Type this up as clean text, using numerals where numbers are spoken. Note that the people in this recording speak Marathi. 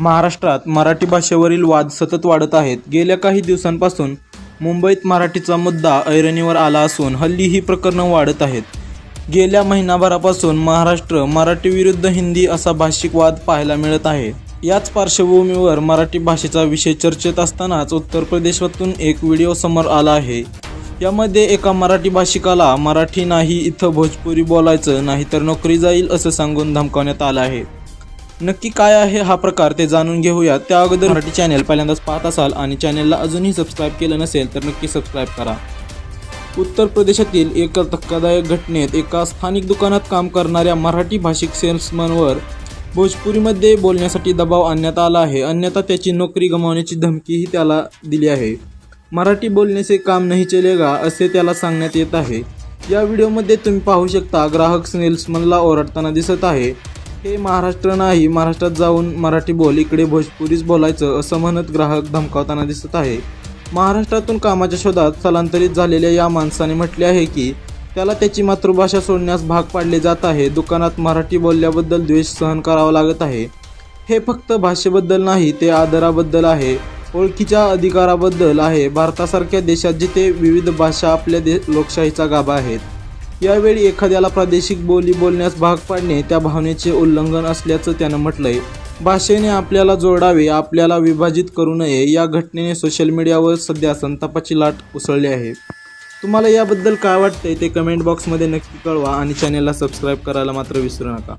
महाराष्ट्रात मराठी भाषेवरील वाद सतत वाढत आहेत। गेल्या काही दिवसांपासून मुंबईत मराठीचा मुद्दा ऐरणीवर आला असून हल्ली ही प्रकरणं वाढत आहेत। गेल्या महिनाभरापासून महाराष्ट्र मराठी विरुद्ध हिंदी असा भाषिक वाद पाहायला मिळत आहे। याच पार्श्वभूमीवर मराठी भाषेचा विषय चर्चेत असतानाच उत्तर प्रदेशातून एक व्हिडिओ समोर आला आहे। यामध्ये एका मराठी भाषिकाला मराठी नाही इथं भोजपुरी बोलायचं नाहीतर नोकरी जाईल असं सांगून धमकावण्यात आलं आहे। नक्की काय आहे हा प्रकार ते जाणून घेऊया। त्या अगोदर मराठी चॅनल पहिल्यांदाच पाहत असाल आणि चॅनलला अजूनही सबस्क्राइब केलं नसेल तर नक्की सबस्क्राइब करा। उत्तर प्रदेशातील एका धक्कादायक घटनेत एका स्थानिक दुकानात काम करणाऱ्या मराठी भाषिक सेल्समनवर भोजपुरीमध्ये बोलण्यासाठी दबाव आणण्यात आला आहे, अन्यथा त्याची नोकरी गमावण्याची धमकीही त्याला दिली आहे। मराठी बोलने से काम नहीं चलेगा असे त्याला सांगण्यात येत आहे। या व्हिडिओमध्ये तुम्ही पाहू शकता ग्राहक सेल्समनला ओरडताना दिसत आहे। हे महाराष्ट्र नाही, महाराष्ट्रात जाऊन मराठी बोल, इकडे भोजपुरीच बोलायचं असं म्हणत ग्राहक धमकावताना दिसत आहे। महाराष्ट्रातून कामाच्या शोधात स्थलांतरित झालेल्या या माणसाने म्हटले आहे की त्याला त्याची मातृभाषा सोडण्यास भाग पाडले जात आहे। दुकानात मराठी बोलल्याबद्दल द्वेष सहन करावा लागत आहे। हे फक्त भाषेबद्दल नाही, ते आदराबद्दल आहे, ओळखीच्या अधिकाराबद्दल आहे। भारतासारख्या देशात जिथे विविध भाषा आपल्या लोकशाहीचा गाभा आहेत, यावेळी एखाद्याला प्रादेशिक बोली बोलण्यास भाग पाडणे त्या भावनेचे उल्लंघन असल्याचं त्यानं म्हटलंय। भाषेने आपल्याला जोडावे, आपल्याला विभाजित करू नये। या घटनेने सोशल मीडियावर सध्या संतापाची लाट उसळली आहे। तुम्हाला याबद्दल काय वाटतंय ते कमेंट बॉक्समध्ये नक्की कळवा आणि चॅनलला सबस्क्राईब करायला मात्र विसरू नका।